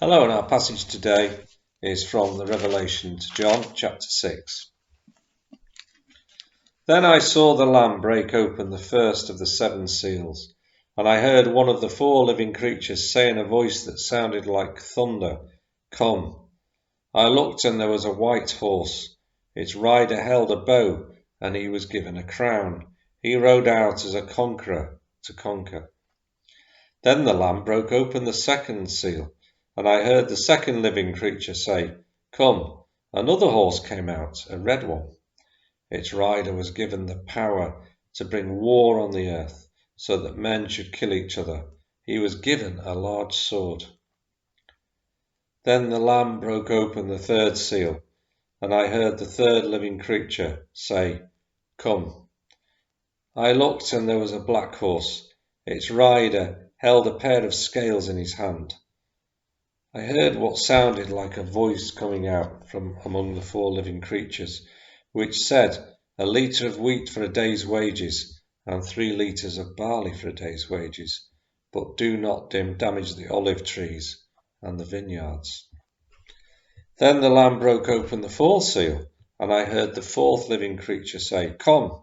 Hello, and our passage today is from the Revelation to John, chapter 6. Then I saw the Lamb break open the first of the seven seals, and I heard one of the four living creatures say in a voice that sounded like thunder, "Come." I looked, and there was a white horse. Its rider held a bow, and he was given a crown. He rode out as a conqueror to conquer. Then the Lamb broke open the second seal, and I heard the second living creature say, "Come." Another horse came out, a red one. Its rider was given the power to bring war on the earth, so that men should kill each other. He was given a large sword. Then the Lamb broke open the third seal, and I heard the third living creature say, "Come." I looked, and there was a black horse. Its rider held a pair of scales in his hand. I heard what sounded like a voice coming out from among the four living creatures, which said, "A litre of wheat for a day's wages, and 3 litres of barley for a day's wages, but do not damage the olive trees and the vineyards." Then the Lamb broke open the fourth seal, and I heard the fourth living creature say, "Come."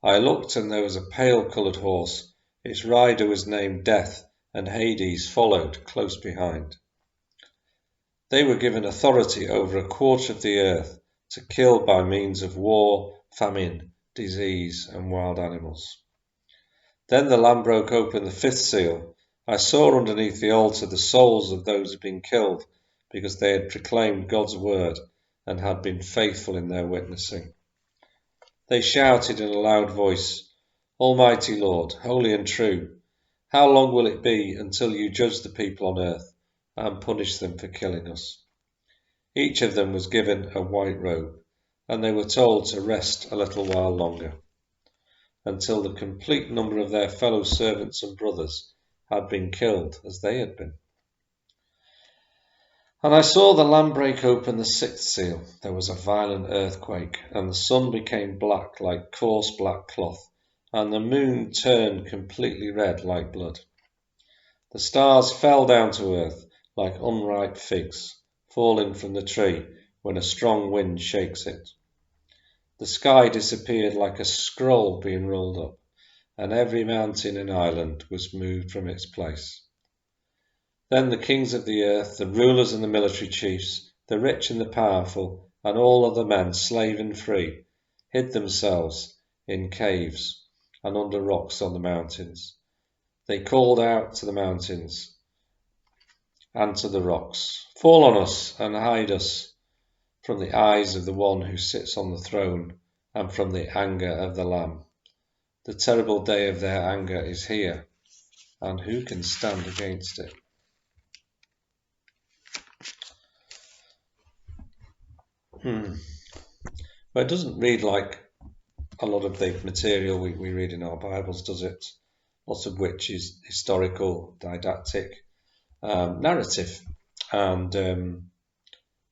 I looked, and there was a pale-coloured horse. Its rider was named Death, and Hades followed close behind. They were given authority over a quarter of the earth to kill by means of war, famine, disease, and wild animals. Then the Lamb broke open the fifth seal. I saw underneath the altar the souls of those who had been killed because they had proclaimed God's word and had been faithful in their witnessing. They shouted in a loud voice, "Almighty Lord, holy and true, how long will it be until you judge the people on earth and punish them for killing us?" Each of them was given a white robe, and they were told to rest a little while longer, until the complete number of their fellow servants and brothers had been killed as they had been. And I saw the Lamb break open the sixth seal. There was a violent earthquake, and the sun became black like coarse black cloth, and the moon turned completely red like blood. The stars fell down to earth like unripe figs falling from the tree when a strong wind shakes it. The sky disappeared like a scroll being rolled up, and every mountain and island was moved from its place. Then the kings of the earth, the rulers and the military chiefs, the rich and the powerful, and all other men, slave and free, hid themselves in caves and under rocks on the mountains. They called out to the mountains and to the rocks, "Fall on us and hide us from the eyes of the one who sits on the throne and from the anger of the Lamb. The terrible day of their anger is here, and who can stand against it?" Well, it doesn't read like a lot of the material we read in our Bibles, does it? Lots of which is historical, didactic, narrative, and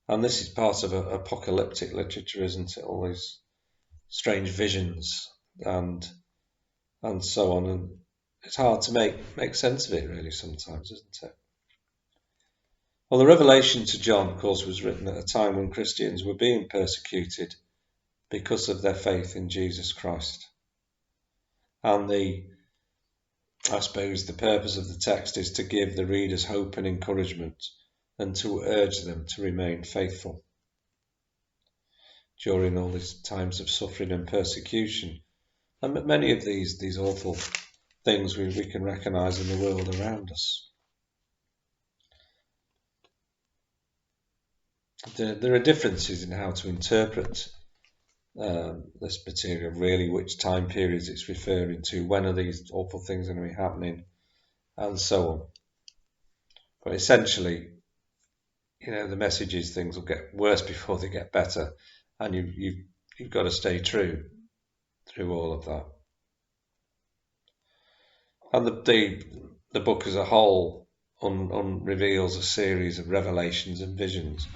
this is part of apocalyptic literature, isn't it? All these strange visions and so on, and it's hard to make sense of it really sometimes, isn't it? Well, the Revelation to John, of course, was written at a time when Christians were being persecuted because of their faith in Jesus Christ. And I suppose the purpose of the text is to give the readers hope and encouragement and to urge them to remain faithful during all these times of suffering and persecution. And many of these awful things we can recognise in the world around us. There are differences in how to interpret this material, really, which time periods it's referring to, when are these awful things going to be happening, and so on. But essentially, the message is things will get worse before they get better, and you've got to stay true through all of that. And the book as a whole reveals a series of revelations and visions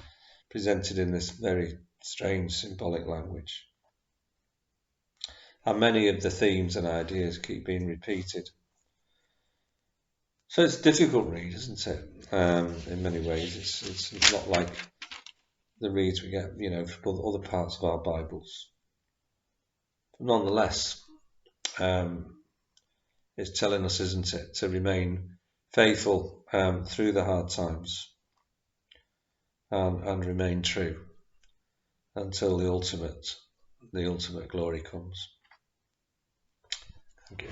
presented in this very strange symbolic language. And many of the themes and ideas keep being repeated. So it's a difficult read, isn't it? in many ways. It's not like the reads we get, from other parts of our Bibles. But nonetheless, it's telling us, isn't it, to remain faithful through the hard times and remain true until the ultimate glory comes. Thank you.